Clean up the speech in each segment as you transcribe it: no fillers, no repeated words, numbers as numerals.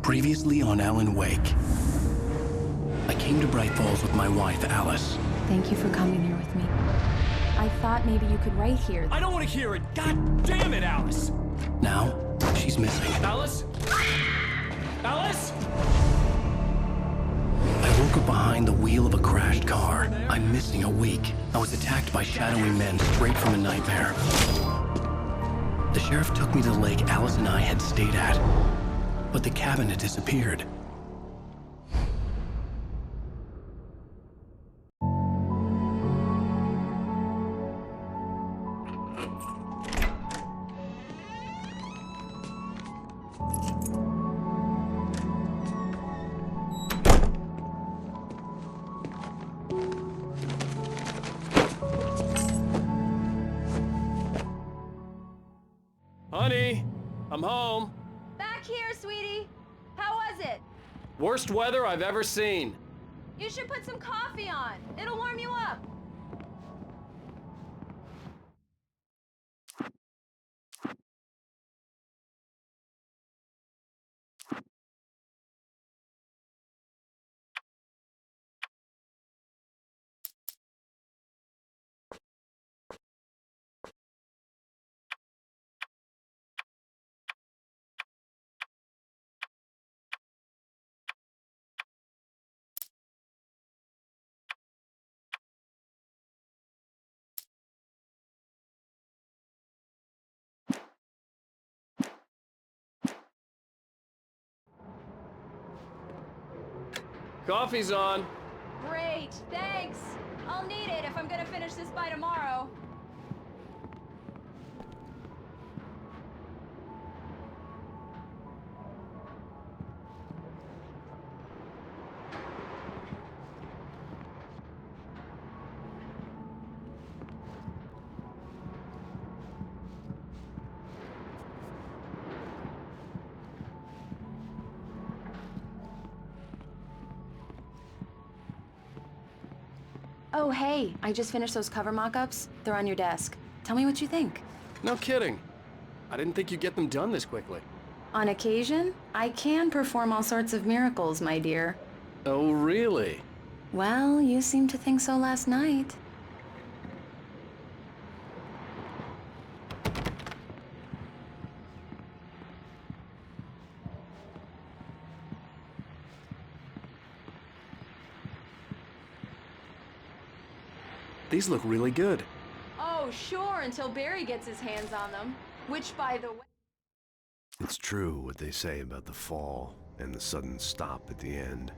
Previously on Alan Wake. I came to Bright Falls with my wife, Alice. Thank you for coming here with me. I thought maybe you could write here. I don't want to hear it! God damn it, Alice! Now, she's missing. Alice? Alice? I woke up behind the wheel of a crashed car. I'm missing a week. I was attacked by shadowy men straight from a nightmare. The sheriff took me to the lake Alice and I had stayed at, but the cabin had disappeared. Honey, I'm home. Back here, sweetie. How was it? Worst weather I've ever seen. You should put some coffee on. It'll warm you up. Coffee's on. Great, thanks. I'll need it if I'm gonna finish this by tomorrow. Oh, hey, I just finished those cover mock-ups. They're on your desk. Tell me what you think. No kidding. I didn't think you'd get them done this quickly. On occasion, I can perform all sorts of miracles, my dear. Oh, really? Well, you seemed to think so last night. These look really good. Oh, sure, until Barry gets his hands on them. Which, by the way... It's true what they say about the fall and the sudden stop at the end.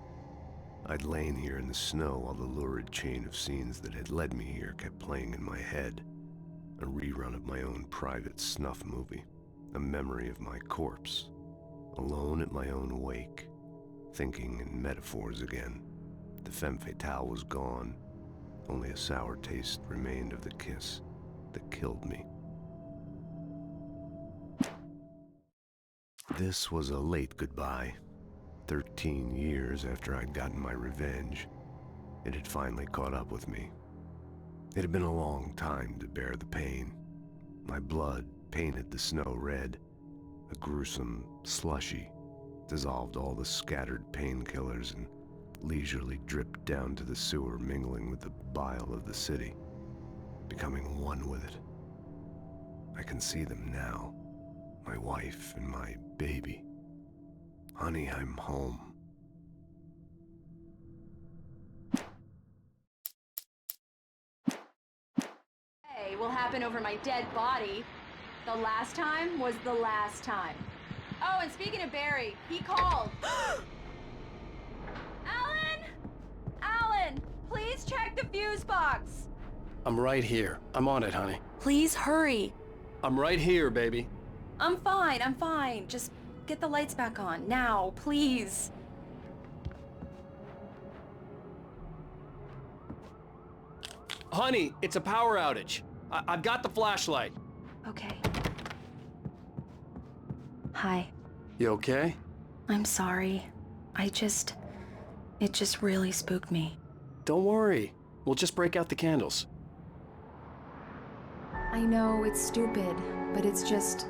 I'd lain here in the snow while the lurid chain of scenes that had led me here kept playing in my head. A rerun of my own private snuff movie. A memory of my corpse. Alone at my own wake. Thinking in metaphors again. The femme fatale was gone. Only a sour taste remained of the kiss that killed me. This was a late goodbye. 13 years after I'd gotten my revenge, it had finally caught up with me. It had been a long time to bear the pain. My blood painted the snow red. A gruesome slushy dissolved all the scattered painkillers and leisurely dripped down to the sewer, mingling with the bile of the city, becoming one with it. I can see them now, my wife and my baby. Honey, I'm home. Hey, will happen over my dead body. The last time was the last time. Oh, and speaking of Barry, he called. Alan, please check the fuse box. I'm right here. I'm on it, honey. Please hurry. I'm right here, baby. I'm fine. Just get the lights back on, now, please. Honey, it's a power outage. I've got the flashlight. Okay. Hi. You okay? I'm sorry. It just really spooked me. Don't worry. We'll just break out the candles. I know it's stupid, but it's just...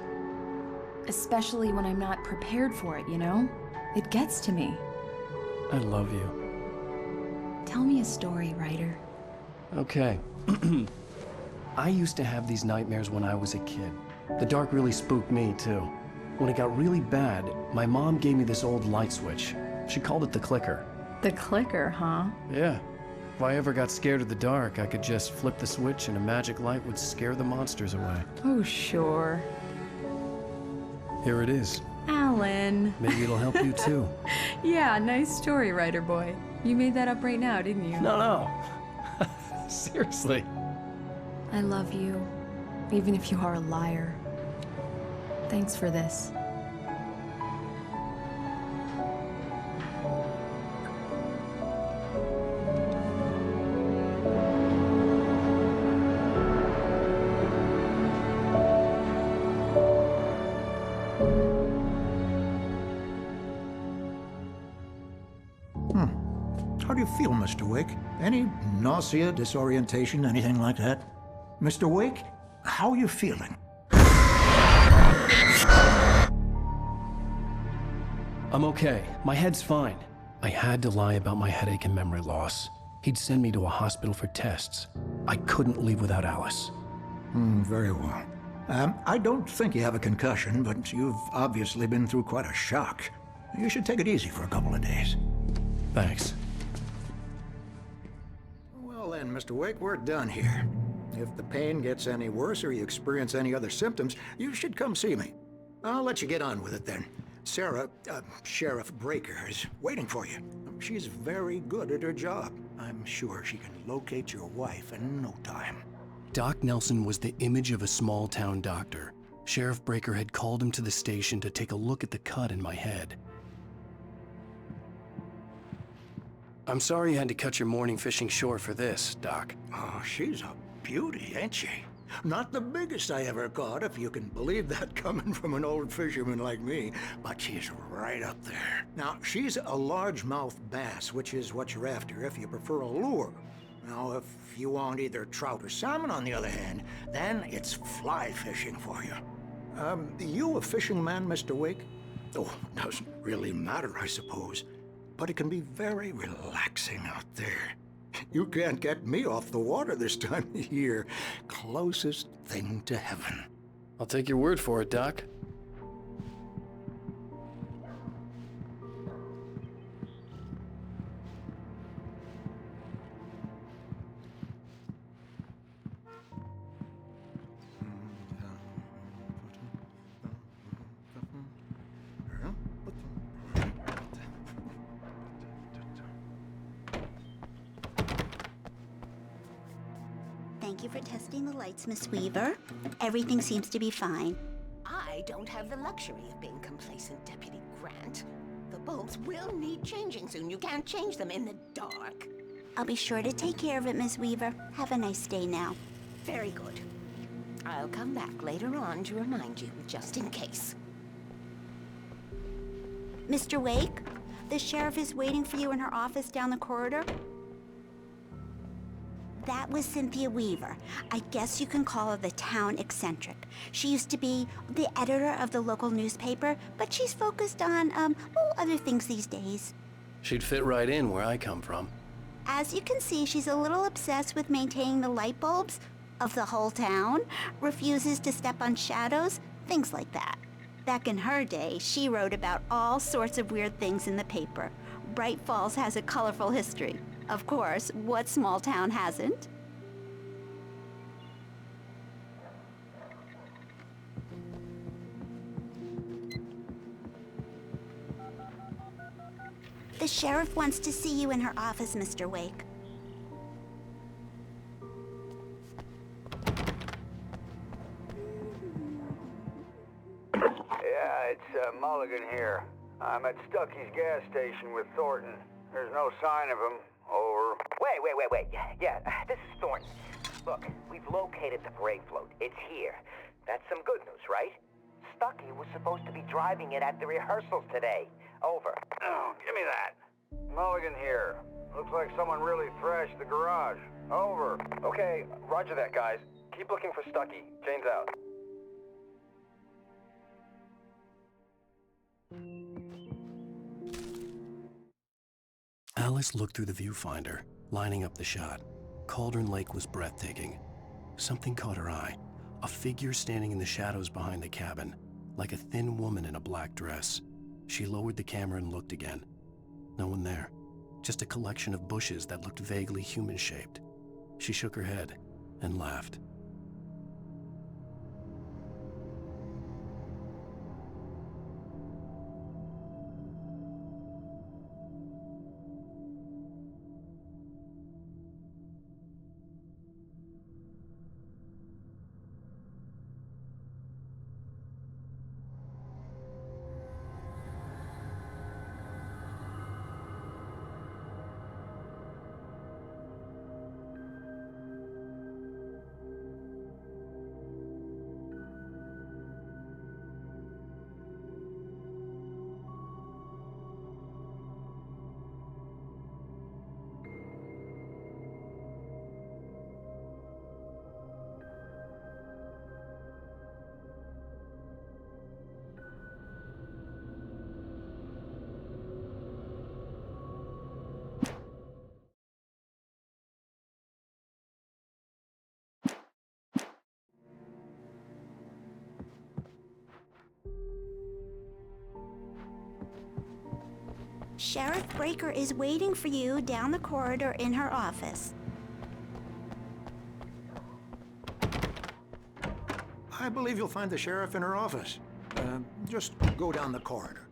especially when I'm not prepared for it, you know? It gets to me. I love you. Tell me a story, writer. Okay. I used to have these nightmares when I was a kid. The dark really spooked me, too. When it got really bad, my mom gave me this old light switch. She called it the clicker. The clicker, huh? Yeah. If I ever got scared of the dark, I could just flip the switch and a magic light would scare the monsters away. Oh, sure. Here it is. Alan. Maybe it'll help you, too. Yeah, nice story, writer boy. You made that up right now, didn't you? No. Seriously. I love you, even if you are a liar. Thanks for this. How do you feel, Mr. Wake? Any nausea, disorientation, anything like that? Mr. Wake, how are you feeling? I'm okay. My head's fine. I had to lie about my headache and memory loss. He'd send me to a hospital for tests. I couldn't leave without Alice. Very well. I don't think you have a concussion, but you've obviously been through quite a shock. You should take it easy for a couple of days. Thanks. Well then, Mr. Wake, we're done here. If the pain gets any worse or you experience any other symptoms, you should come see me. I'll let you get on with it then. Sarah, Sheriff Breaker, is waiting for you. She's very good at her job. I'm sure she can locate your wife in no time. Doc Nelson was the image of a small-town doctor. Sheriff Breaker had called him to the station to take a look at the cut in my head. I'm sorry you had to cut your morning fishing short for this, Doc. Oh, she's a beauty, ain't she? Not the biggest I ever caught, if you can believe that coming from an old fisherman like me, but she's right up there. Now, she's a largemouth bass, which is what you're after if you prefer a lure. Now, if you want either trout or salmon, on the other hand, then it's fly fishing for you. You a fishing man, Mr. Wake? Oh, doesn't really matter, I suppose. But it can be very relaxing out there. You can't get me off the water this time of year. Closest thing to heaven. I'll take your word for it, Doc. Thank you for testing the lights, Miss Weaver. Everything seems to be fine. I don't have the luxury of being complacent, Deputy Grant. The bulbs will need changing soon. You can't change them in the dark. I'll be sure to take care of it, Miss Weaver. Have a nice day now. Very good. I'll come back later on to remind you, just in case. Mr. Wake, the sheriff is waiting for you in her office down the corridor. That was Cynthia Weaver. I guess you can call her the town eccentric. She used to be the editor of the local newspaper, but she's focused on, other things these days. She'd fit right in where I come from. As you can see, she's a little obsessed with maintaining the light bulbs of the whole town, refuses to step on shadows, things like that. Back in her day, she wrote about all sorts of weird things in the paper. Bright Falls has a colorful history. Of course, what small town hasn't? The sheriff wants to see you in her office, Mr. Wake. Yeah, it's Mulligan here. I'm at Stucky's gas station with Thornton. There's no sign of him. Over. Wait. Yeah, this is Thornton. Look, we've located the parade float. It's here. That's some good news, right? Stucky was supposed to be driving it at the rehearsals today. Over. Oh, give me that. Mulligan here. Looks like someone really thrashed the garage. Over. Okay, roger that, guys. Keep looking for Stucky. Jane's out. Alice looked through the viewfinder, lining up the shot. Cauldron Lake was breathtaking. Something caught her eye. A figure standing in the shadows behind the cabin, like a thin woman in a black dress. She lowered the camera and looked again. No one there. Just a collection of bushes that looked vaguely human-shaped. She shook her head and laughed. Sheriff Breaker is waiting for you down the corridor in her office. I believe you'll find the sheriff in her office. Just go down the corridor.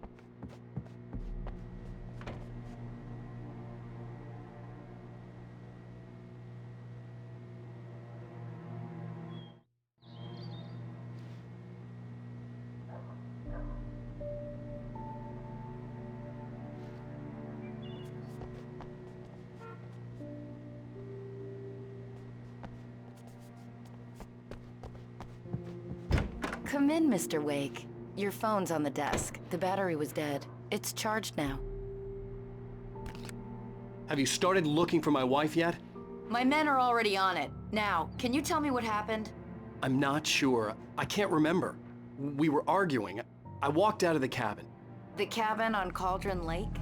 Come in, Mr. Wake. Your phone's on the desk. The battery was dead. It's charged now. Have you started looking for my wife yet? My men are already on it. Now, can you tell me what happened? I'm not sure. I can't remember. We were arguing. I walked out of the cabin. The cabin on Cauldron Lake?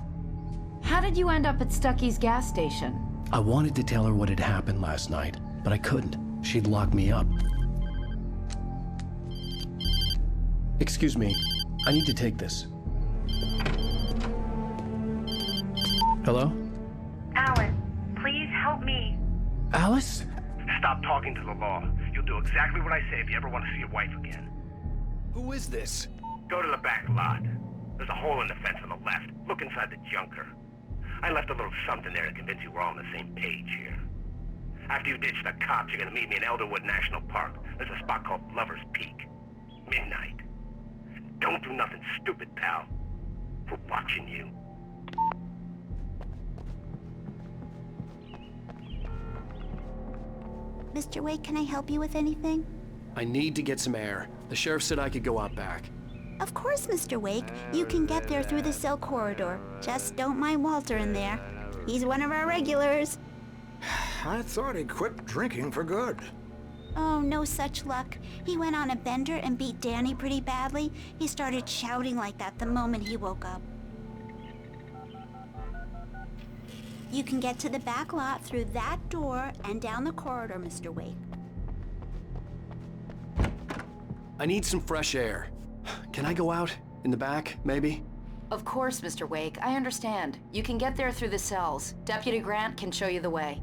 How did you end up at Stucky's gas station? I wanted to tell her what had happened last night, but I couldn't. She'd lock me up. Excuse me, I need to take this. Hello? Alice, please help me. Alice? Stop talking to the law. You'll do exactly what I say if you ever want to see your wife again. Who is this? Go to the back lot. There's a hole in the fence on the left. Look inside the junker. I left a little something there to convince you we're all on the same page here. After you ditch the cops, you're gonna meet me in Elderwood National Park. There's a spot called Lover's Peak. Midnight. Don't do nothing stupid, pal. We're watching you. Mr. Wake, can I help you with anything? I need to get some air. The sheriff said I could go out back. Of course, Mr. Wake. You can get there through the cell corridor. Just don't mind Walter in there. He's one of our regulars. I thought he quit drinking for good. Oh, no such luck. He went on a bender and beat Danny pretty badly. He started shouting like that the moment he woke up. You can get to the back lot through that door and down the corridor, Mr. Wake. I need some fresh air. Can I go out? In the back, maybe? Of course, Mr. Wake. I understand. You can get there through the cells. Deputy Grant can show you the way.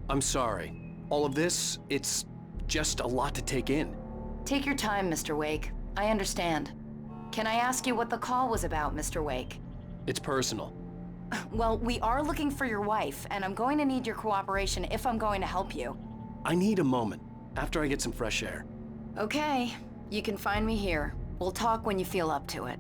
I'm sorry. All of this, it's just a lot to take in. Take your time, Mr. Wake. I understand. Can I ask you what the call was about, Mr. Wake? It's personal. Well, we are looking for your wife, and I'm going to need your cooperation if I'm going to help you. I need a moment, after I get some fresh air. Okay. You can find me here. We'll talk when you feel up to it.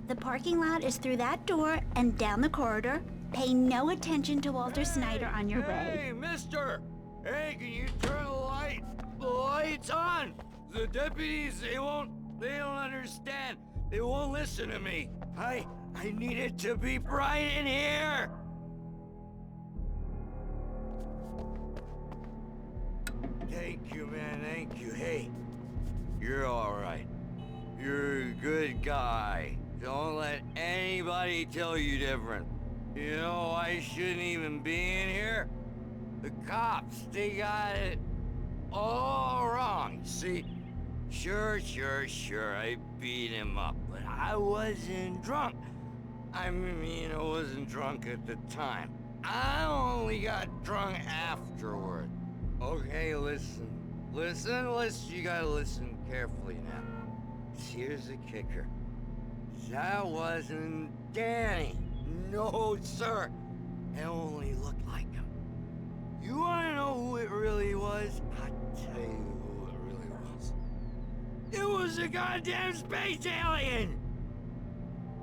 The parking lot is through that door and down the corridor. Pay no attention to Walter Snyder on your way. Hey, mister! Hey, can you turn the lights on? The deputies, they don't understand. They won't listen to me. I need it to be bright in here. Thank you, man, thank you. Hey, you're all right. You're a good guy. Don't let anybody tell you different. You know, I shouldn't even be in here. The cops, they got it all wrong. See, sure, I beat him up, but I wasn't drunk. I mean, I wasn't drunk at the time. I only got drunk afterward. Okay, listen, you gotta listen carefully now. Here's the kicker. That wasn't Danny. No, sir. It only looked like him. You wanna know who it really was? I'll tell you who it really was. It was a goddamn space alien!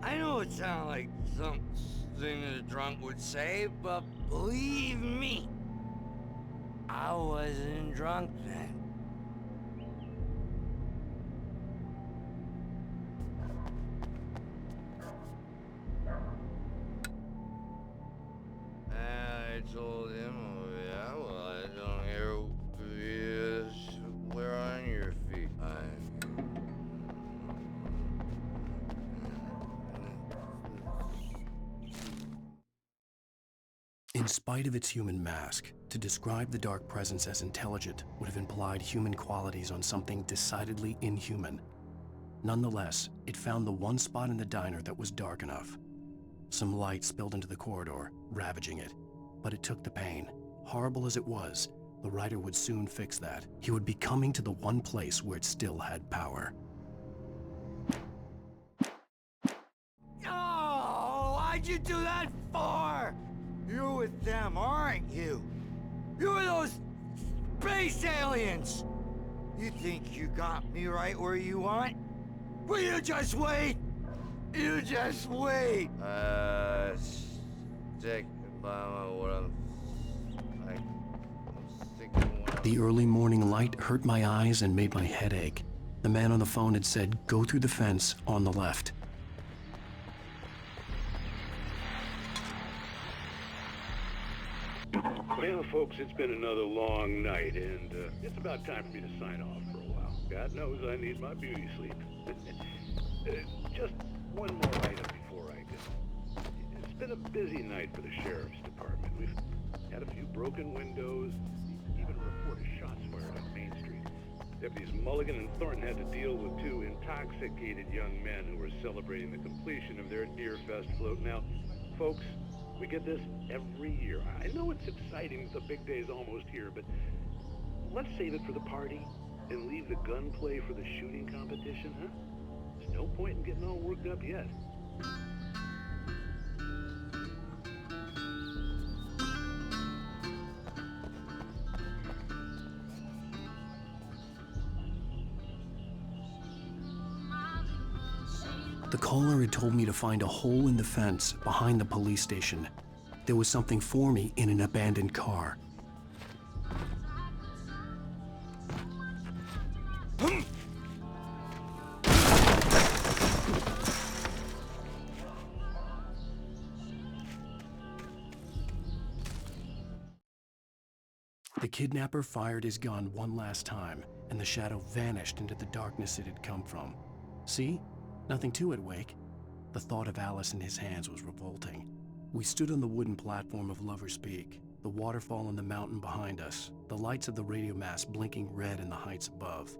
I know it sounds like something that a drunk would say, but believe me, I wasn't drunk then. I told him, oh yeah, well, I don't hear where on your feet. In spite of its human mask, to describe the dark presence as intelligent would have implied human qualities on something decidedly inhuman. Nonetheless, it found the one spot in the diner that was dark enough. Some light spilled into the corridor, ravaging it. But it took the pain. Horrible as it was, the writer would soon fix that. He would be coming to the one place where it still had power. Oh, why'd you do that for? You're with them, aren't you? You're those space aliens! You think you got me right where you want? Well, you just wait! You just wait! Stick by what I'm sticking. The early morning light hurt my eyes and made my head ache. The man on the phone had said, go through the fence on the left. Well, folks, it's been another long night, and it's about time for me to sign off for a while. God knows I need my beauty sleep. Just one more item before I go. It's been a busy night for the Sheriff's Department. We've had a few broken windows, even a report of shots fired on Main Street. Deputies Mulligan and Thornton had to deal with two intoxicated young men who were celebrating the completion of their Deer Fest float. Now, folks, we get this every year. I know it's exciting, the big day's almost here, but let's save it for the party and leave the gunplay for the shooting competition, huh? There's no point in getting all worked up yet. The caller had told me to find a hole in the fence behind the police station. There was something for me in an abandoned car. The kidnapper fired his gun one last time, and the shadow vanished into the darkness it had come from. See? Nothing to it, Wake. The thought of Alice in his hands was revolting. We stood on the wooden platform of Lover's Peak, the waterfall on the mountain behind us, the lights of the radio mast blinking red in the heights above.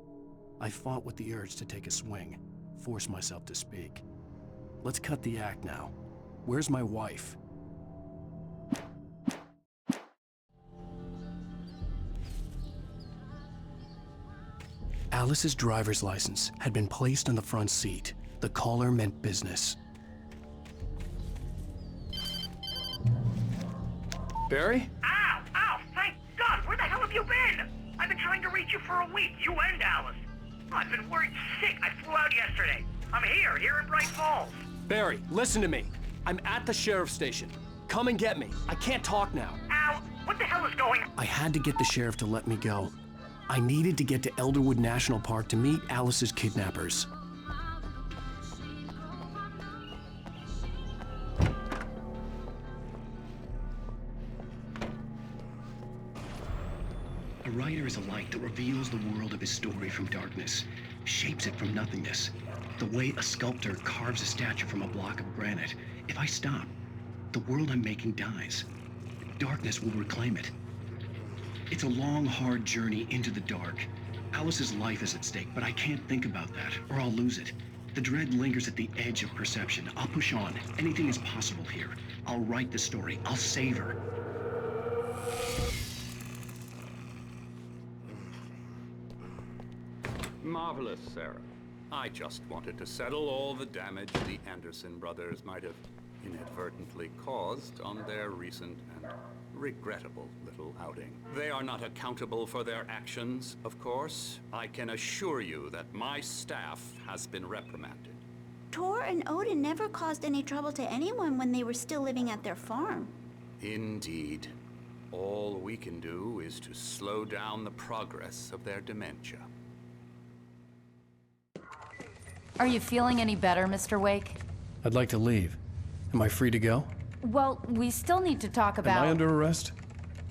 I fought with the urge to take a swing, force myself to speak. Let's cut the act now. Where's my wife? Alice's driver's license had been placed on the front seat. The caller meant business. Barry? Ow! Ow! Thank God! Where the hell have you been? I've been trying to reach you for a week, you and Alice. I've been worried sick. I flew out yesterday. I'm here in Bright Falls. Barry, listen to me. I'm at the sheriff's station. Come and get me. I can't talk now. Ow! What the hell is going on? I had to get the sheriff to let me go. I needed to get to Elderwood National Park to meet Alice's kidnappers. A writer is a light that reveals the world of his story from darkness, shapes it from nothingness, The way a sculptor carves a statue from a block of granite. If I stop, the world I'm making dies. Darkness will reclaim it. It's a long, hard journey into the dark. Alice's life is at stake, but I can't think about that, or I'll lose it. The dread lingers at the edge of perception. I'll push on. Anything is possible here. I'll write the story. I'll save her. Marvelous, Sarah. I just wanted to settle all the damage the Anderson brothers might have inadvertently caused on their recent and regrettable little outing. They are not accountable for their actions, of course. I can assure you that my staff has been reprimanded. Tor and Odin never caused any trouble to anyone when they were still living at their farm. Indeed. All we can do is to slow down the progress of their dementia. Are you feeling any better, Mr. Wake? I'd like to leave. Am I free to go? Well, we still need to talk about... Am I under arrest?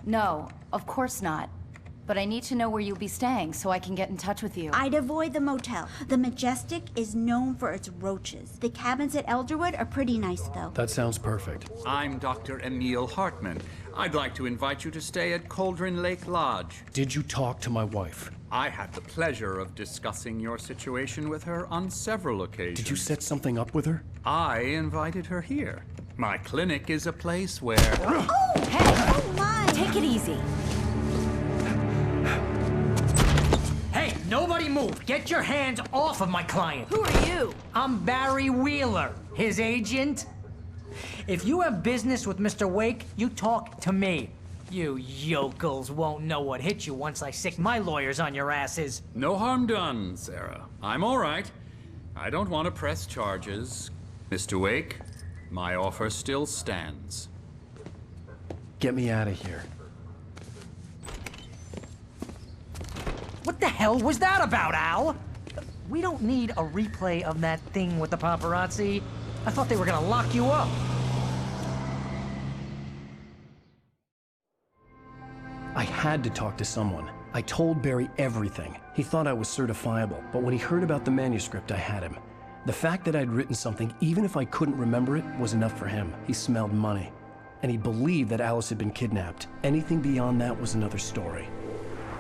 No, of course not. But I need to know where you'll be staying so I can get in touch with you. I'd avoid the motel. The Majestic is known for its roaches. The cabins at Elderwood are pretty nice, though. That sounds perfect. I'm Dr. Emil Hartman. I'd like to invite you to stay at Cauldron Lake Lodge. Did you talk to my wife? I had the pleasure of discussing your situation with her on several occasions. Did you set something up with her? I invited her here. My clinic is a place where... Oh! Hey! Oh, my! Take it easy. Hey, nobody move! Get your hands off of my client! Who are you? I'm Barry Wheeler, his agent. If you have business with Mr. Wake, you talk to me. You yokels won't know what hit you once I sick my lawyers on your asses. No harm done, Sarah. I'm all right. I don't want to press charges. Mr. Wake, my offer still stands. Get me out of here. What the hell was that about, Al? We don't need a replay of that thing with the paparazzi. I thought they were gonna lock you up. I had to talk to someone. I told Barry everything. He thought I was certifiable, but when he heard about the manuscript, I had him. The fact that I'd written something, even if I couldn't remember it, was enough for him. He smelled money. And he believed that Alice had been kidnapped. Anything beyond that was another story.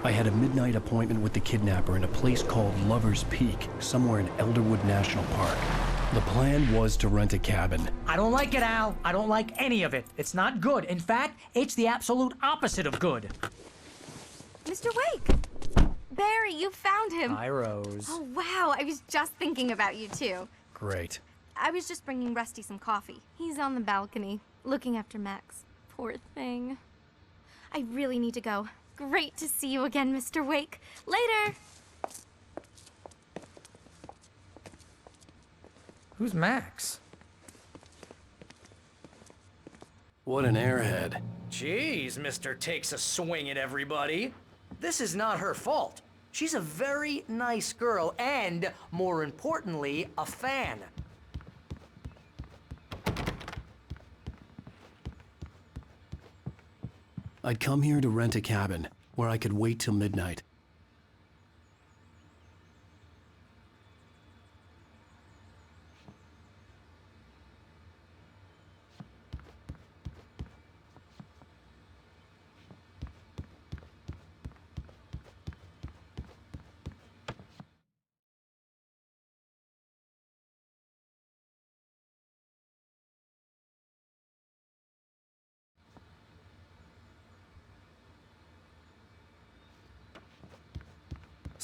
I had a midnight appointment with the kidnapper in a place called Lover's Peak, somewhere in Elderwood National Park. The plan was to rent a cabin. I don't like it, Al. I don't like any of it. It's not good. In fact, it's the absolute opposite of good. Mr. Wake! Barry, you found him! Hi, Rose. Oh, wow. I was just thinking about you, too. Great. I was just bringing Rusty some coffee. He's on the balcony, looking after Max. Poor thing. I really need to go. Great to see you again, Mr. Wake. Later! Who's Max? What an airhead. Jeez, Mr. Takes a swing at everybody. This is not her fault. She's a very nice girl and, more importantly, a fan. I'd come here to rent a cabin where I could wait till midnight.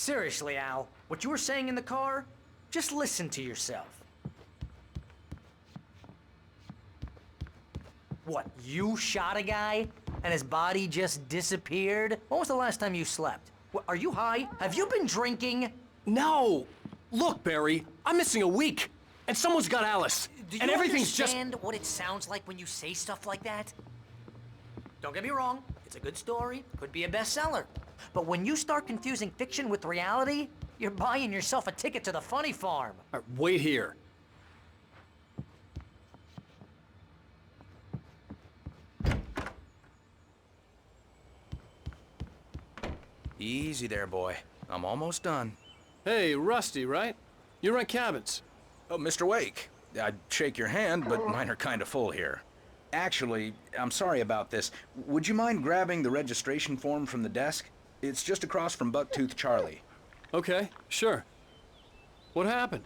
Seriously, Al, what you were saying in the car, just listen to yourself. What, you shot a guy and his body just disappeared? When was the last time you slept? What, are you high? Have you been drinking? No! Look, Barry, I'm missing a week, and someone's got Alice. Do and you everything's understand what it sounds like when you say stuff like that? Don't get me wrong, it's a good story, could be a bestseller. But when you start confusing fiction with reality, you're buying yourself a ticket to the funny farm. All right, wait here. Easy there, boy. I'm almost done. Hey, Rusty, right? You rent cabins. Oh, Mr. Wake, I'd shake your hand, but mine are kind of full here. Actually, I'm sorry about this. Would you mind grabbing the registration form from the desk? It's just across from Bucktooth Charlie. Okay, sure. What happened?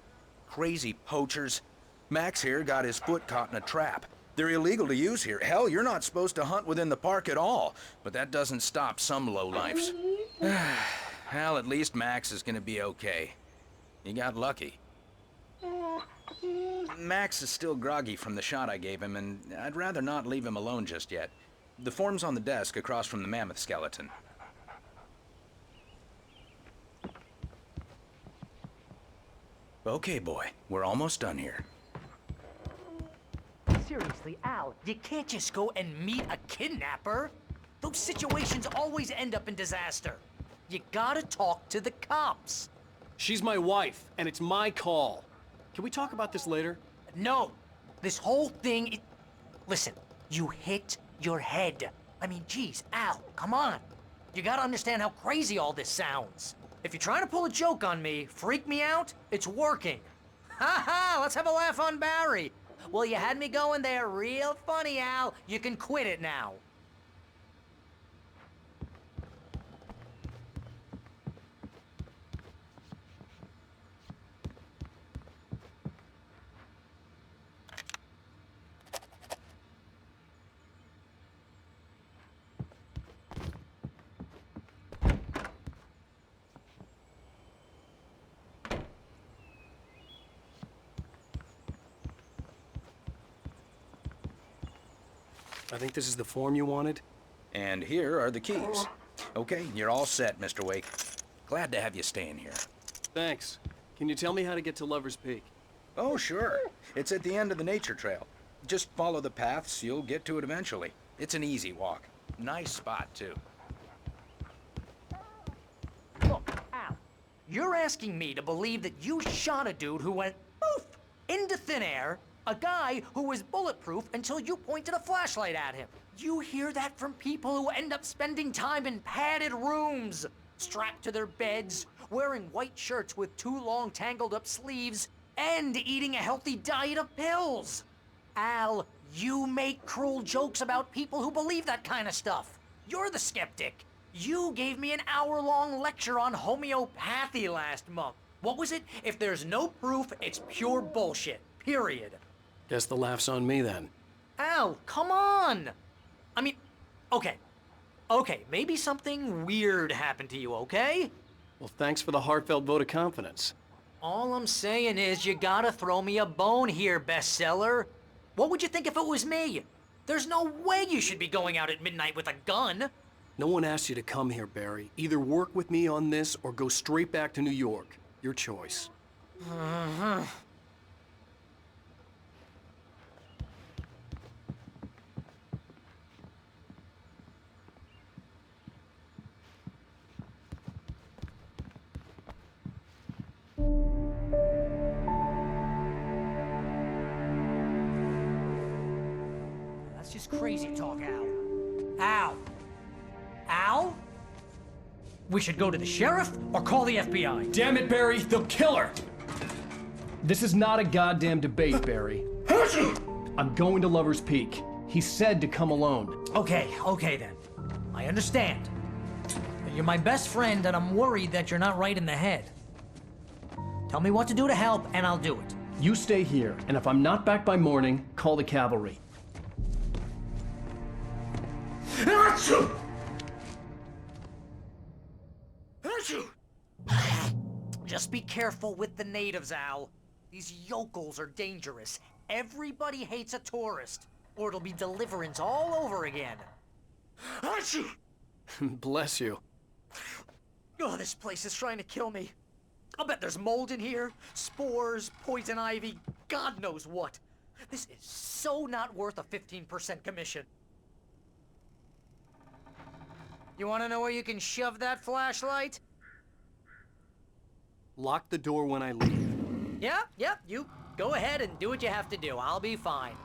Crazy poachers. Max here got his foot caught in a trap. They're illegal to use here. Hell, you're not supposed to hunt within the park at all. But that doesn't stop some lowlifes. Well, at least Max is gonna be okay. He got lucky. Max is still groggy from the shot I gave him, and I'd rather not leave him alone just yet. The form's on the desk across from the mammoth skeleton. Okay, boy. We're almost done here. Seriously, Al, you can't just go and meet a kidnapper. Those situations always end up in disaster. You gotta talk to the cops. She's my wife, and it's my call. Can we talk about this later? No. This whole thing, listen, you hit your head. I mean, geez, Al, come on. You gotta understand how crazy all this sounds. If you're trying to pull a joke on me, freak me out, it's working. Ha ha, let's have a laugh on Barry. Well, you had me going there real funny, Al. You can quit it now. I think this is the form you wanted. And here are the keys. Okay, you're all set, Mr. Wake. Glad to have you staying here. Thanks. Can you tell me how to get to Lover's Peak? Oh, sure. It's at the end of the nature trail. Just follow the paths, you'll get to it eventually. It's an easy walk. Nice spot, too. Look, Al, you're asking me to believe that you shot a dude who went poof into thin air, a guy who was bulletproof until you pointed a flashlight at him. You hear that from people who end up spending time in padded rooms, strapped to their beds, wearing white shirts with too long tangled up sleeves, and eating a healthy diet of pills. Al, you make cruel jokes about people who believe that kind of stuff. You're the skeptic. You gave me an hour-long lecture on homeopathy last month. What was it? If there's no proof, it's pure bullshit. Period. Guess the laugh's on me then. Al, come on! I mean, okay, maybe something weird happened to you, okay? Well, thanks for the heartfelt vote of confidence. All I'm saying is you gotta throw me a bone here, bestseller. What would you think if it was me? There's no way you should be going out at midnight with a gun. No one asked you to come here, Barry. Either work with me on this or go straight back to New York. Your choice. That's just crazy talk, Al. Al? Al? We should go to the sheriff or call the FBI. Damn it, Barry, they'll kill her! This is not a goddamn debate, Barry. I'm going to Lover's Peak. He said to come alone. Okay then. I understand. You're my best friend and I'm worried that you're not right in the head. Tell me what to do to help and I'll do it. You stay here, and if I'm not back by morning, call the cavalry. Just be careful with the natives, Al. These yokels are dangerous. Everybody hates a tourist, or it'll be deliverance all over again. Bless you. Oh, this place is trying to kill me. I'll bet there's mold in here, spores, poison ivy, God knows what. This is so not worth a 15% commission. You want to know where you can shove that flashlight? Lock the door when I leave. Yeah, you go ahead and do what you have to do. I'll be fine.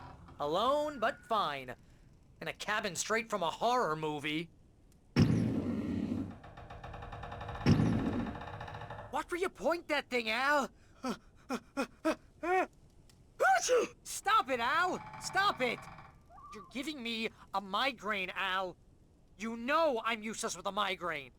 Alone, but fine. In a cabin straight from a horror movie. Watch where you point that thing, Al. Stop it, Al! Stop it! You're giving me a migraine, Al. You know I'm useless with a migraine.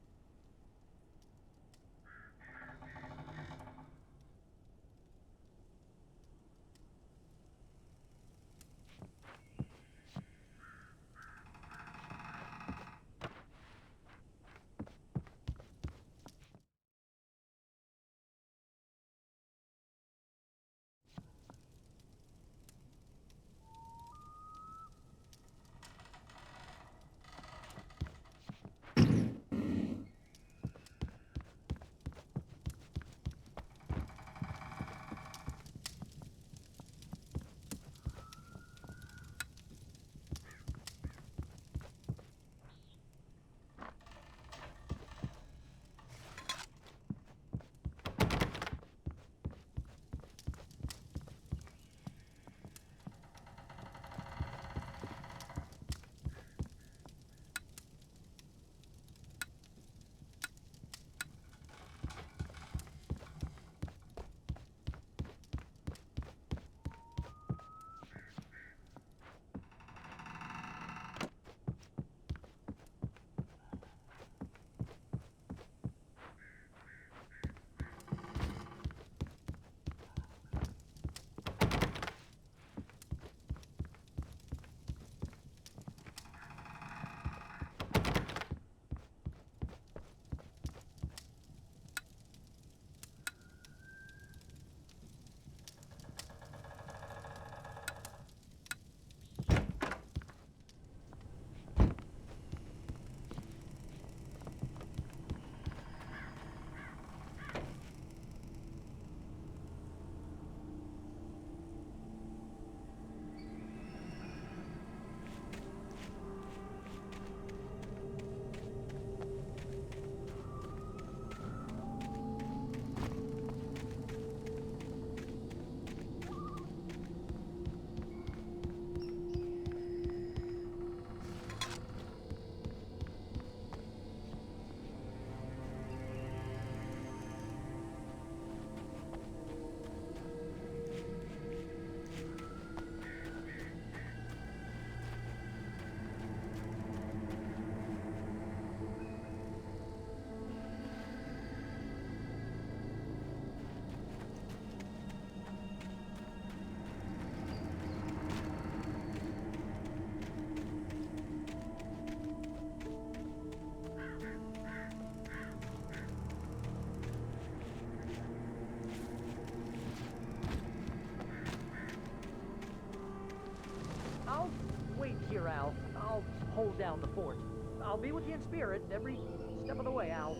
I'll wait here, Al. I'll hold down the fort. I'll be with you in spirit every step of the way, Al.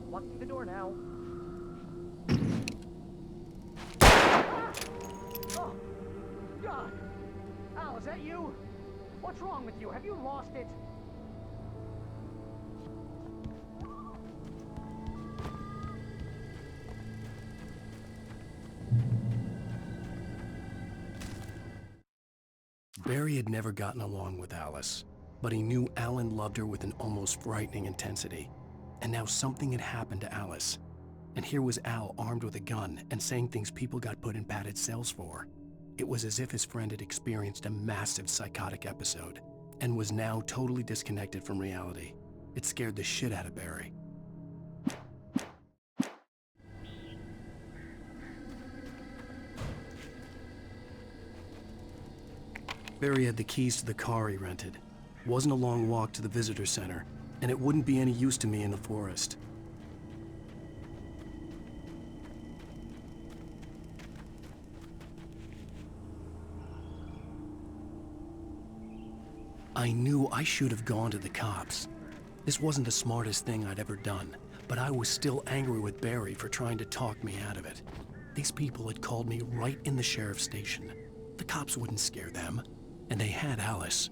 Lock the door now. Ah! Oh, God! Al, is that you? What's wrong with you? Have you lost it? Barry had never gotten along with Alice, but he knew Alan loved her with an almost frightening intensity. And now something had happened to Alice. And here was Al armed with a gun and saying things people got put in padded cells for. It was as if his friend had experienced a massive psychotic episode and was now totally disconnected from reality. It scared the shit out of Barry. Barry had the keys to the car he rented. It wasn't a long walk to the visitor center, and it wouldn't be any use to me in the forest. I knew I should have gone to the cops. This wasn't the smartest thing I'd ever done, but I was still angry with Barry for trying to talk me out of it. These people had called me right in the sheriff's station. The cops wouldn't scare them, and they had Alice.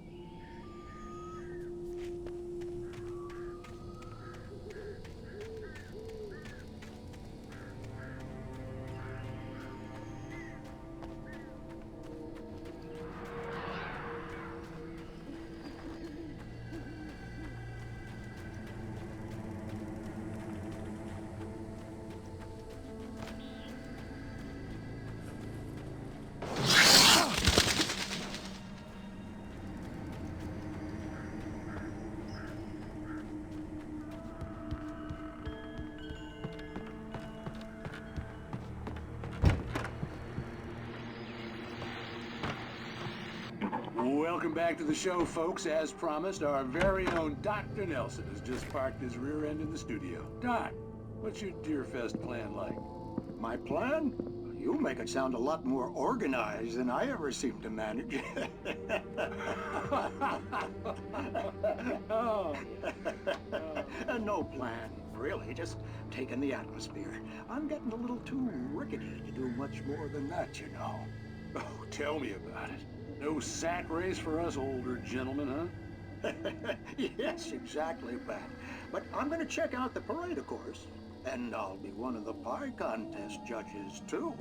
Welcome back to the show, folks. As promised, our very own Dr. Nelson has just parked his rear end in the studio. Doc, what's your Deerfest plan like? My plan? You make it sound a lot more organized than I ever seem to manage. No plan, really. Just taking the atmosphere. I'm getting a little too rickety to do much more than that, you know. Oh, tell me about it. No sack race for us older gentlemen, huh? Yes, exactly, Pat. But I'm gonna check out the parade, of course. And I'll be one of the pie contest judges, too.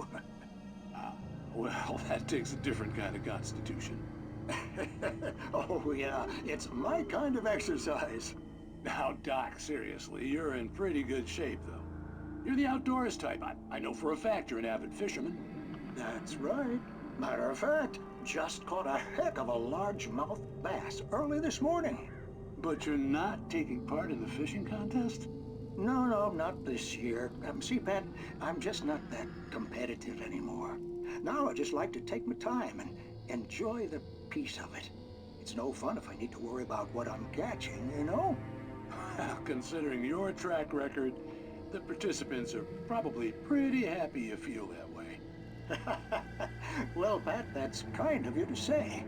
Well, that takes a different kind of constitution. Oh, yeah. It's my kind of exercise. Now, Doc, seriously, you're in pretty good shape, though. You're the outdoors type. I know for a fact you're an avid fisherman. That's right. Matter of fact, just caught a heck of a largemouth bass early this morning. But you're not taking part in the fishing contest? No, not this year. See, Pat, I'm just not that competitive anymore. Now I just like to take my time and enjoy the peace of it. It's no fun if I need to worry about what I'm catching, you know? Well, considering your track record, the participants are probably pretty happy you feel that way. Well, Pat, that's kind of you to say.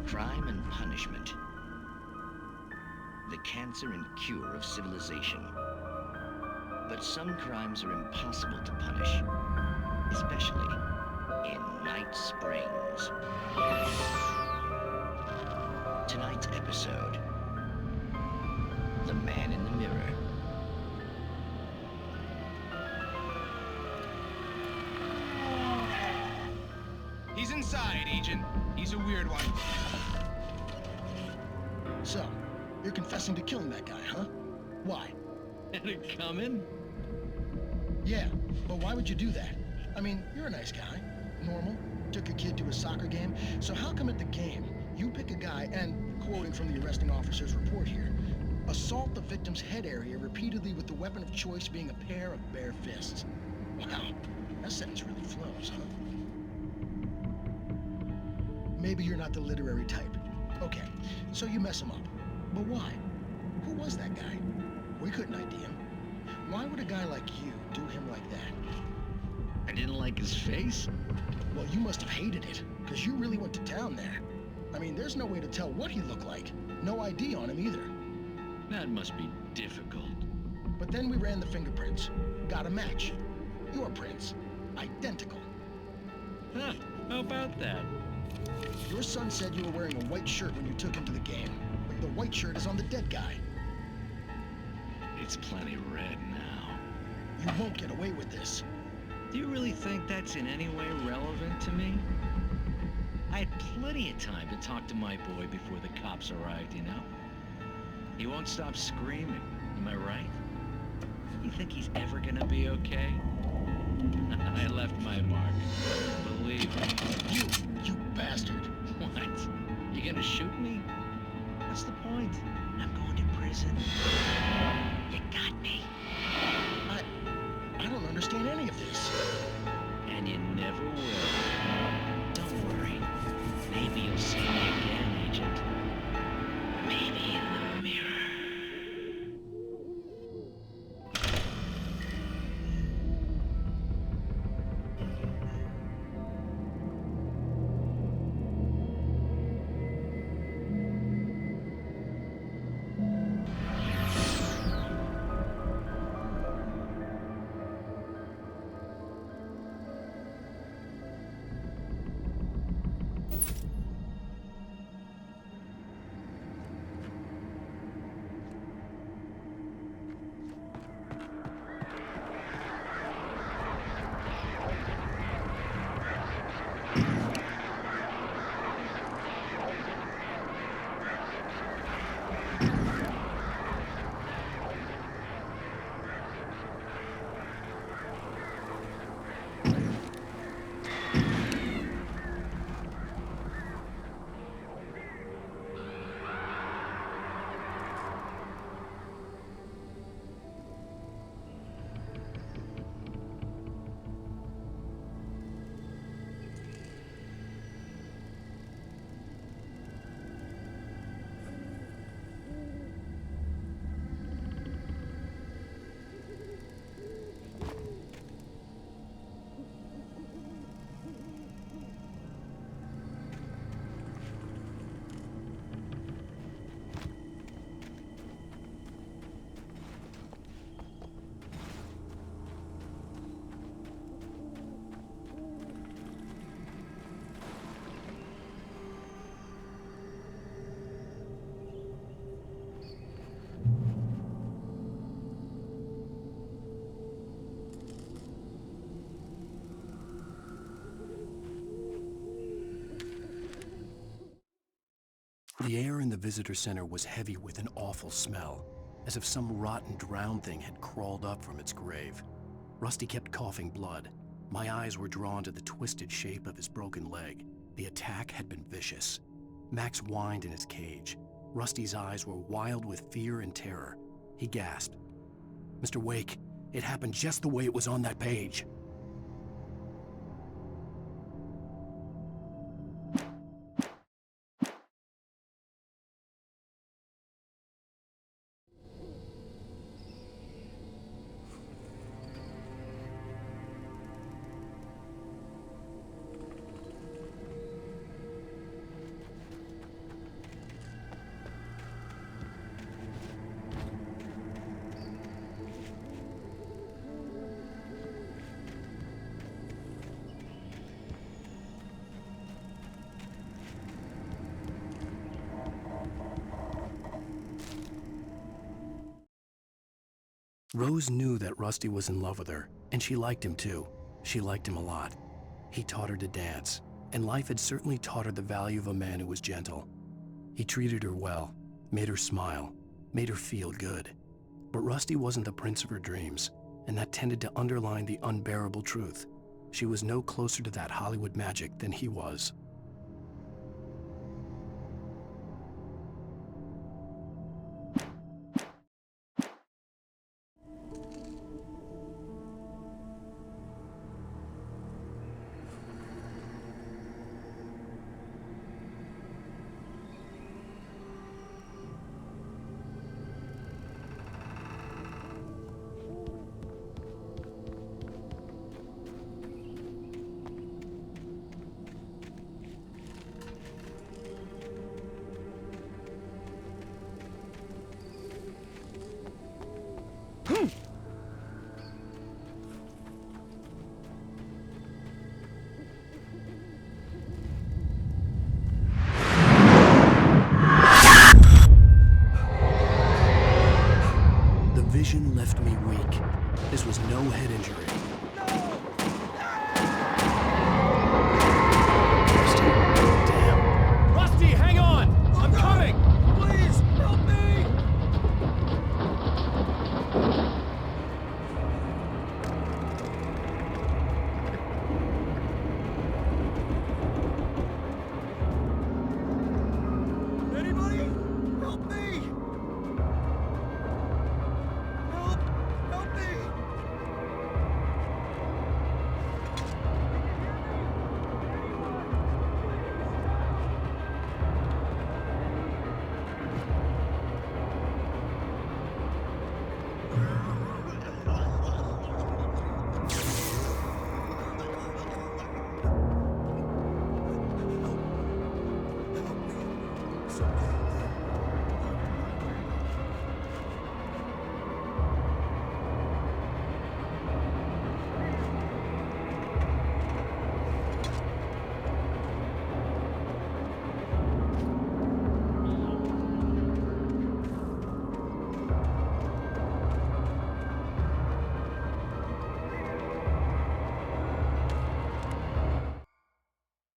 Crime and punishment. The cancer and cure of civilization. But some crimes are impossible to punish, especially in Night Springs. Tonight's episode, The Man in the Mirror. He's inside, Agent. He's a weird one. So, you're confessing to killing that guy, huh? Why? Had it coming? Yeah, but why would you do that? I mean, you're a nice guy. Normal. Took your kid to a soccer game. So how come at the game, you pick a guy and, quoting from the arresting officer's report here, assault the victim's head area repeatedly with the weapon of choice being a pair of bare fists? Wow, that sentence really flows, huh? Maybe you're not the literary type. Okay, so you mess him up. But why? Who was that guy? We couldn't ID him. Why would a guy like you do him like that? I didn't like his face? Well, you must have hated it, because you really went to town there. I mean, there's no way to tell what he looked like. No ID on him either. That must be difficult. But then we ran the fingerprints. Got a match. Your prints. Identical. Huh, how about that? Your son said you were wearing a white shirt when you took him to the game. But the white shirt is on the dead guy. It's plenty red now. You won't get away with this. Do you really think that's in any way relevant to me? I had plenty of time to talk to my boy before the cops arrived, you know? He won't stop screaming, am I right? You think he's ever gonna be okay? I left my mark. Believe me. You bastard. What? You gonna shoot me? What's the point? I'm going to prison. You got me. I don't understand any of this. And you never will. Don't worry. Maybe you'll see me again, Agent. Maybe in the mirror. The air in the visitor center was heavy with an awful smell, as if some rotten drowned thing had crawled up from its grave. Rusty kept coughing blood. My eyes were drawn to the twisted shape of his broken leg. The attack had been vicious. Max whined in his cage. Rusty's eyes were wild with fear and terror. He gasped. "Mr. Wake, it happened just the way it was on that page." Rose knew that Rusty was in love with her, and she liked him too. She liked him a lot. He taught her to dance, and life had certainly taught her the value of a man who was gentle. He treated her well, made her smile, made her feel good. But Rusty wasn't the prince of her dreams, and that tended to underline the unbearable truth. She was no closer to that Hollywood magic than he was. The vision left me weak. This was no head injury. Rusty, hang on! I'm coming! Please, help me! Anybody? Help me! Help me!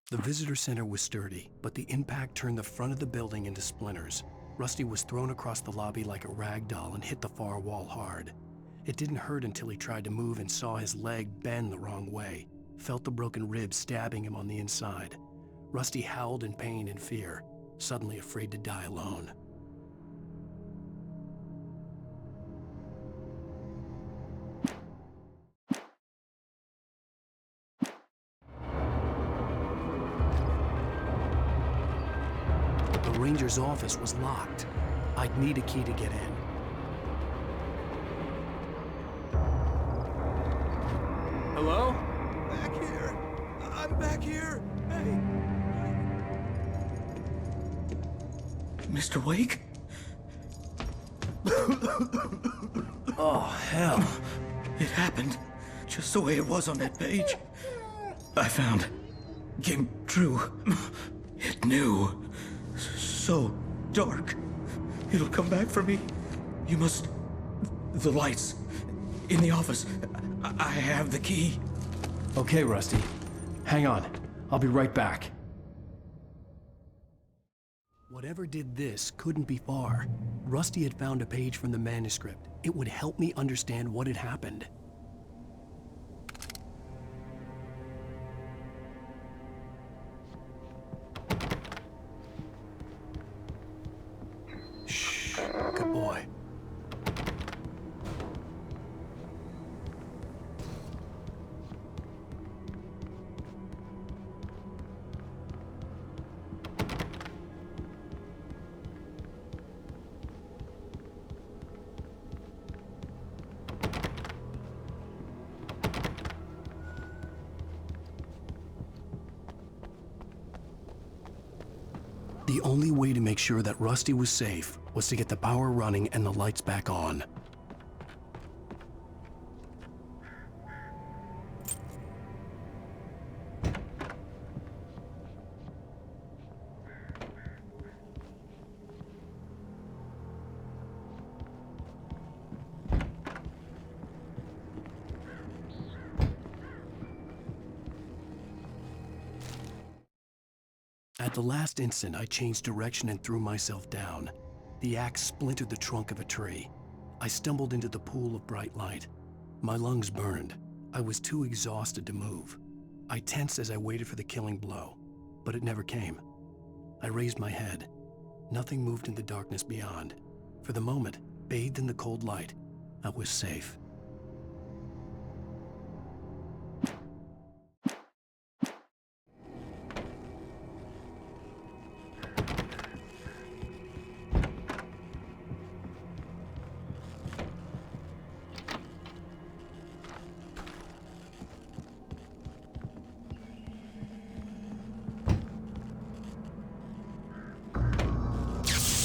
The visitor center was sturdy, but the impact turned the front of the building into splinters. Rusty was thrown across the lobby like a rag doll and hit the far wall hard. It didn't hurt until he tried to move and saw his leg bend the wrong way, felt the broken rib stabbing him on the inside. Rusty howled in pain and fear, suddenly afraid to die alone. The ranger's office was locked. I'd need a key to get in. Hello? Back here! I'm back here! Hey! Mr. Wake? Oh, hell. It happened just the way it was on that page. I found. Came true. It knew. So dark. It'll come back for me. You must... The lights. In the office. I have the key. Okay, Rusty. Hang on. I'll be right back. Whatever did this couldn't be far. Rusty had found a page from the manuscript. It would help me understand what had happened. Shh, good boy. The only way to make sure that Rusty was safe was to get the power running and the lights back on. At the last instant, I changed direction and threw myself down. The axe splintered the trunk of a tree. I stumbled into the pool of bright light. My lungs burned. I was too exhausted to move. I tensed as I waited for the killing blow, but it never came. I raised my head. Nothing moved in the darkness beyond. For the moment, bathed in the cold light, I was safe.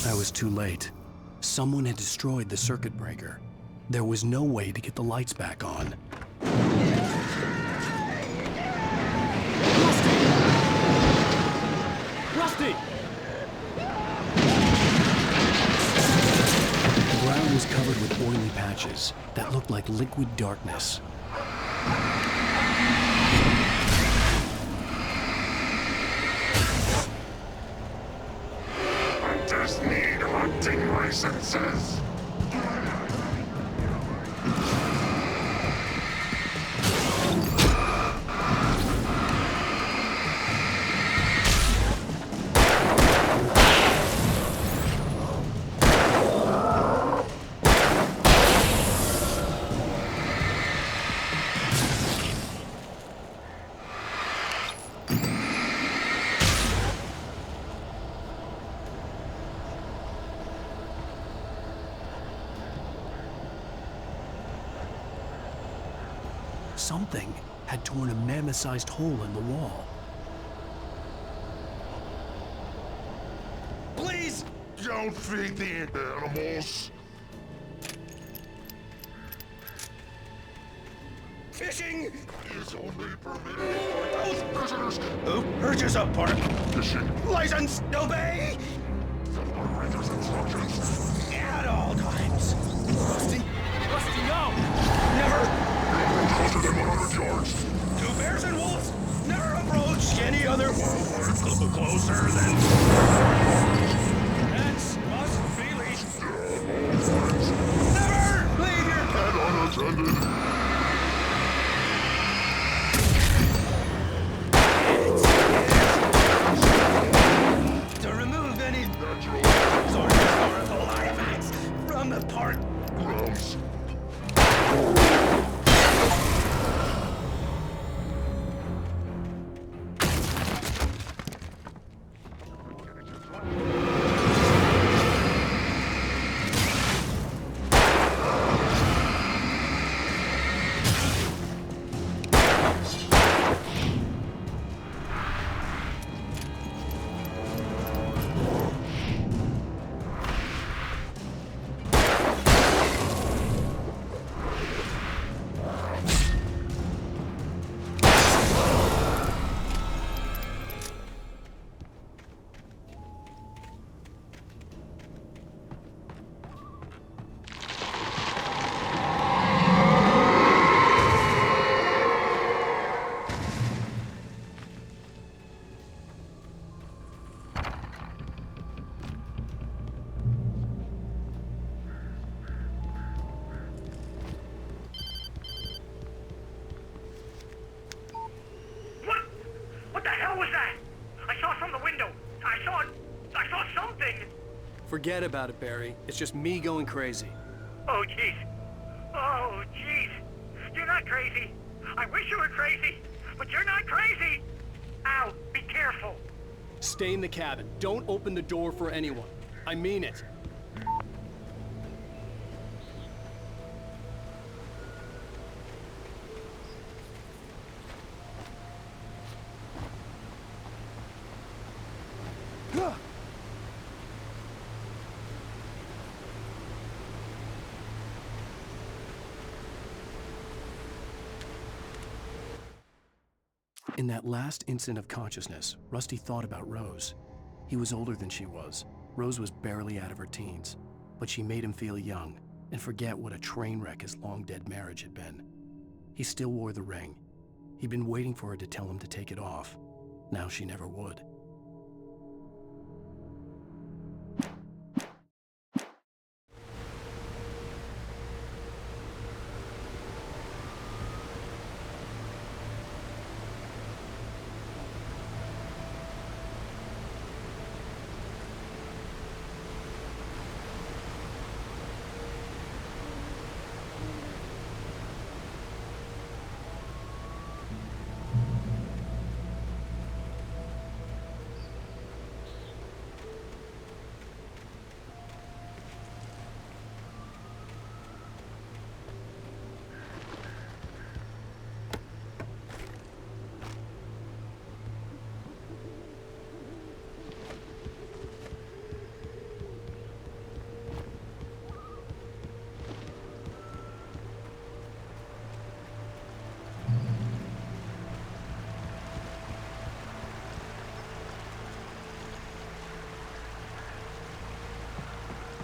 I was too late. Someone had destroyed the circuit breaker. There was no way to get the lights back on. Rusty! The ground was covered with oily patches that looked like liquid darkness. Hunters need hunting licenses. Something had torn a mammoth-sized hole in the wall. Please don't feed the animals. Fishing is only permitted for those prisoners who purchase a port fishing license. Obey operator's instructions at all times. Rusty, no! Never! Closer than 100 yards. To bears and wolves, never approach any other wildlife closer than... Pets must be leashed. Never leave your pet unattended. To remove any natural or historical artifacts from the park grounds. Forget about it, Barry. It's just me going crazy. Oh, jeez. Oh, jeez. You're not crazy. I wish you were crazy, but you're not crazy. Ow, be careful. Stay in the cabin. Don't open the door for anyone. I mean it. In that last instant of consciousness, Rusty thought about Rose. He was older than she was. Rose was barely out of her teens, but she made him feel young and forget what a train wreck his long-dead marriage had been. He still wore the ring. He'd been waiting for her to tell him to take it off. Now she never would.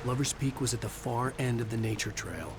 Lover's Peak was at the far end of the nature trail.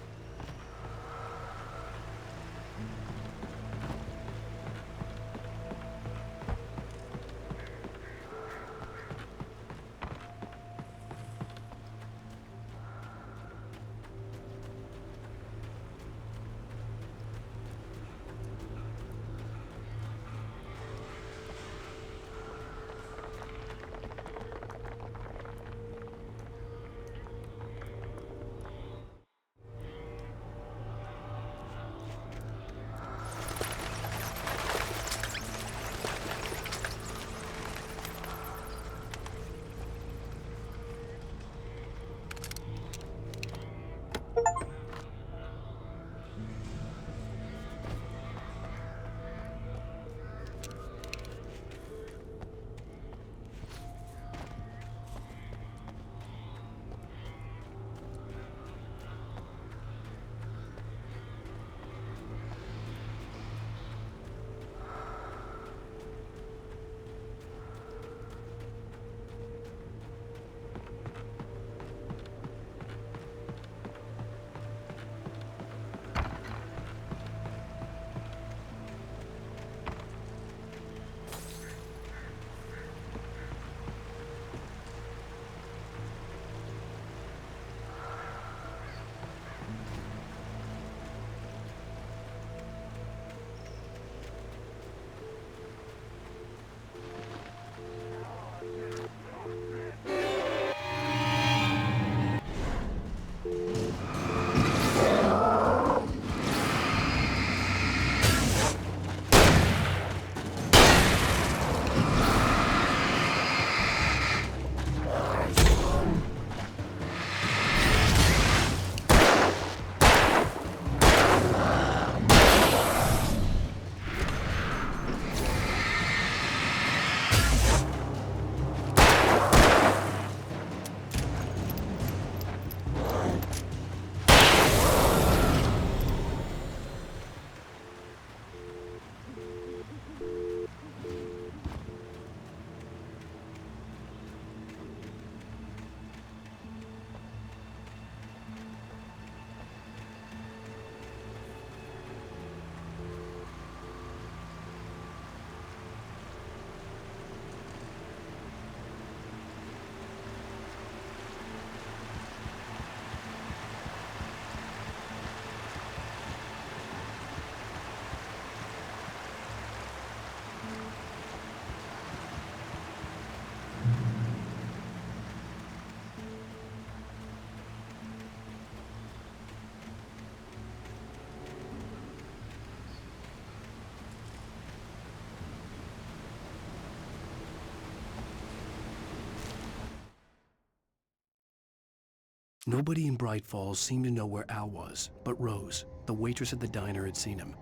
Nobody in Bright Falls seemed to know where Al was, but Rose, the waitress at the diner, had seen him.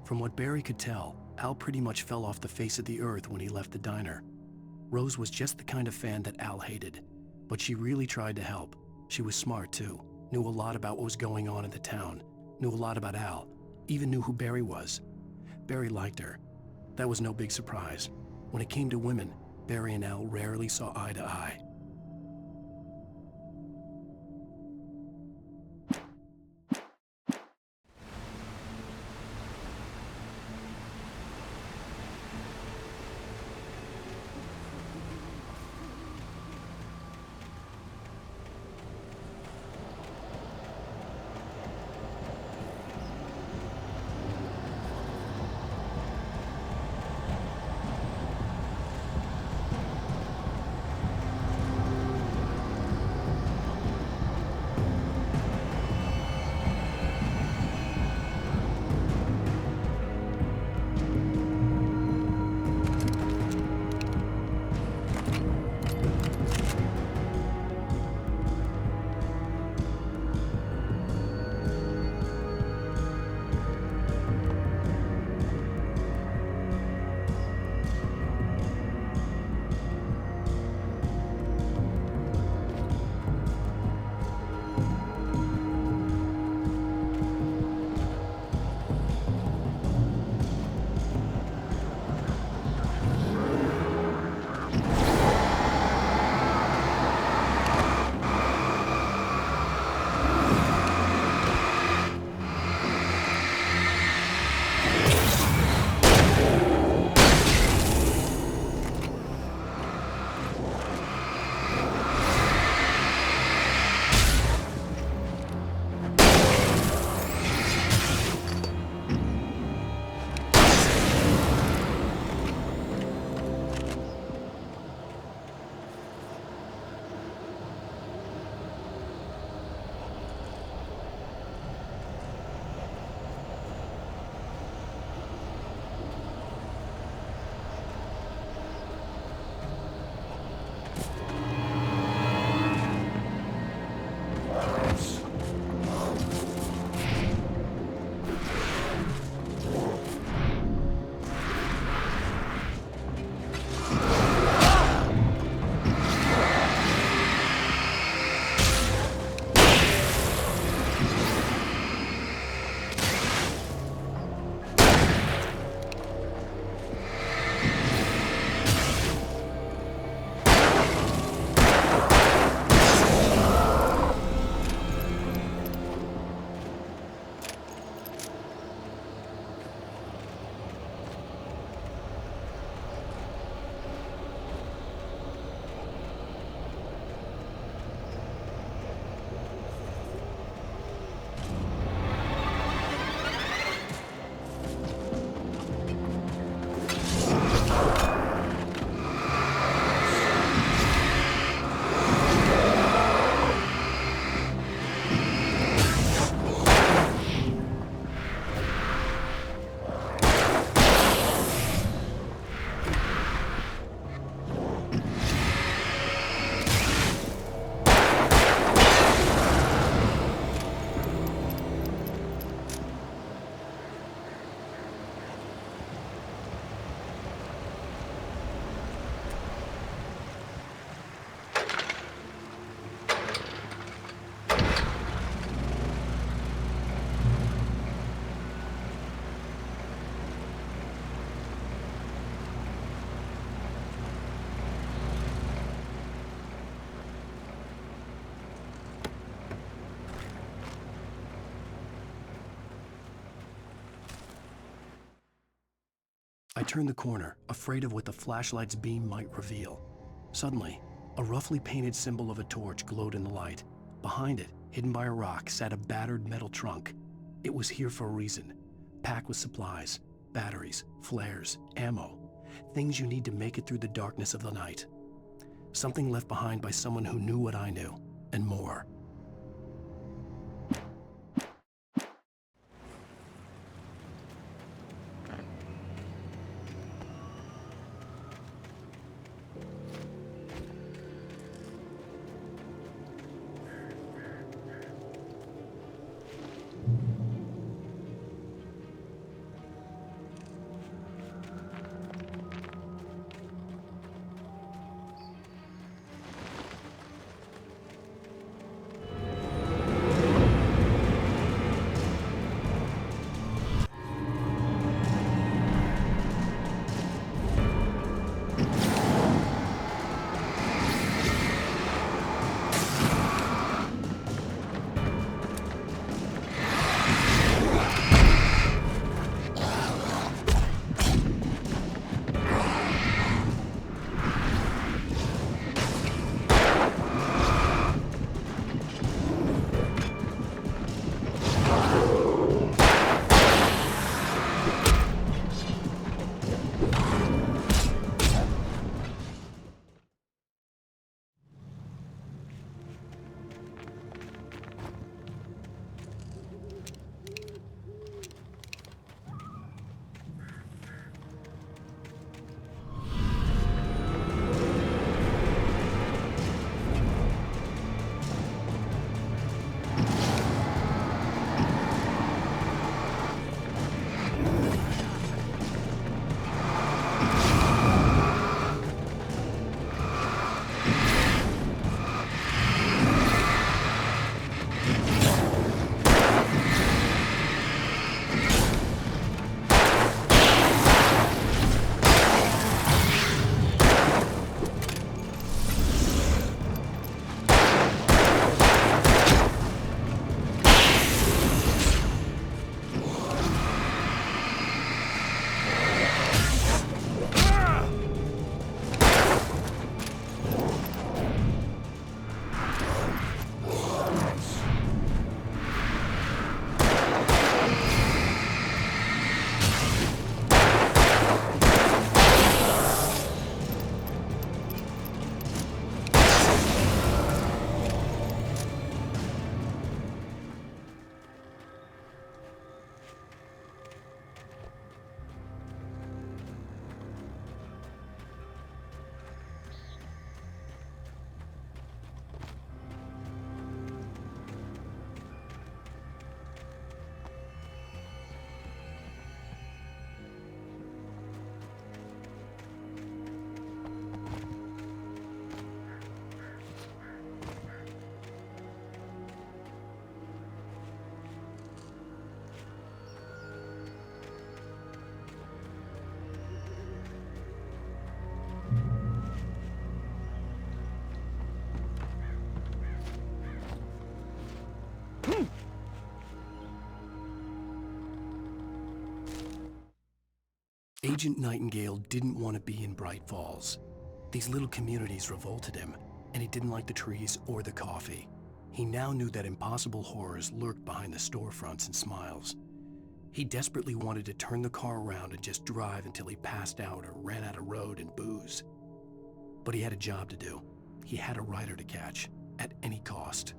From what Barry could tell, Al pretty much fell off the face of the earth when he left the diner. Rose was just the kind of fan that Al hated, but she really tried to help. She was smart too, knew a lot about what was going on in the town, knew a lot about Al, even knew who Barry was. Barry liked her. That was no big surprise. When it came to women, Barry and Al rarely saw eye to eye. I turned the corner, afraid of what the flashlight's beam might reveal. Suddenly, a roughly painted symbol of a torch glowed in the light. Behind it, hidden by a rock, sat a battered metal trunk. It was here for a reason, packed with supplies, batteries, flares, ammo, things you need to make it through the darkness of the night. Something left behind by someone who knew what I knew, and more. Agent Nightingale didn't want to be in Bright Falls. These little communities revolted him, and he didn't like the trees or the coffee. He now knew that impossible horrors lurked behind the storefronts and smiles. He desperately wanted to turn the car around and just drive until he passed out or ran out of road and booze. But he had a job to do. He had a rider to catch, at any cost.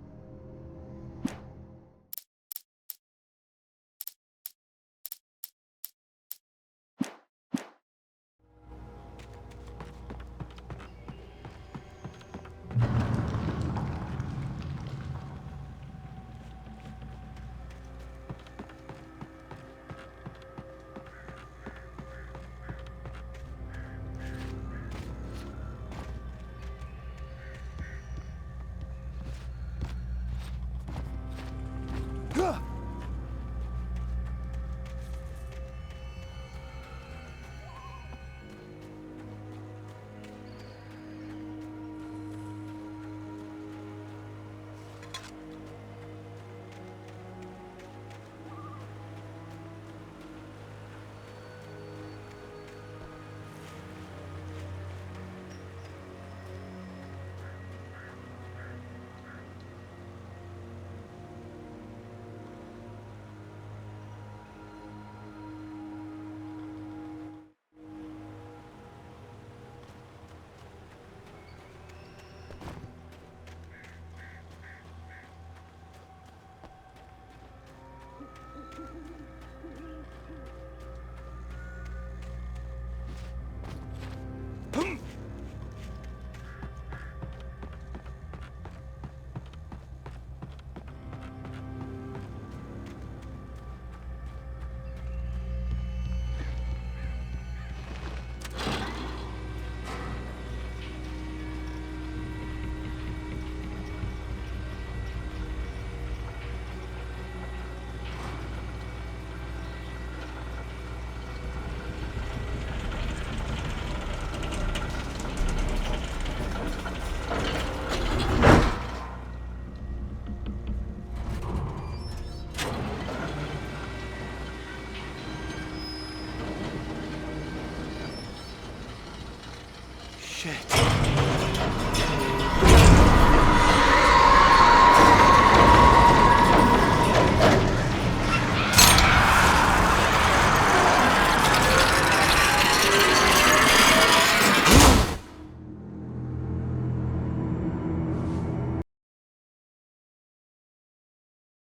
Shit.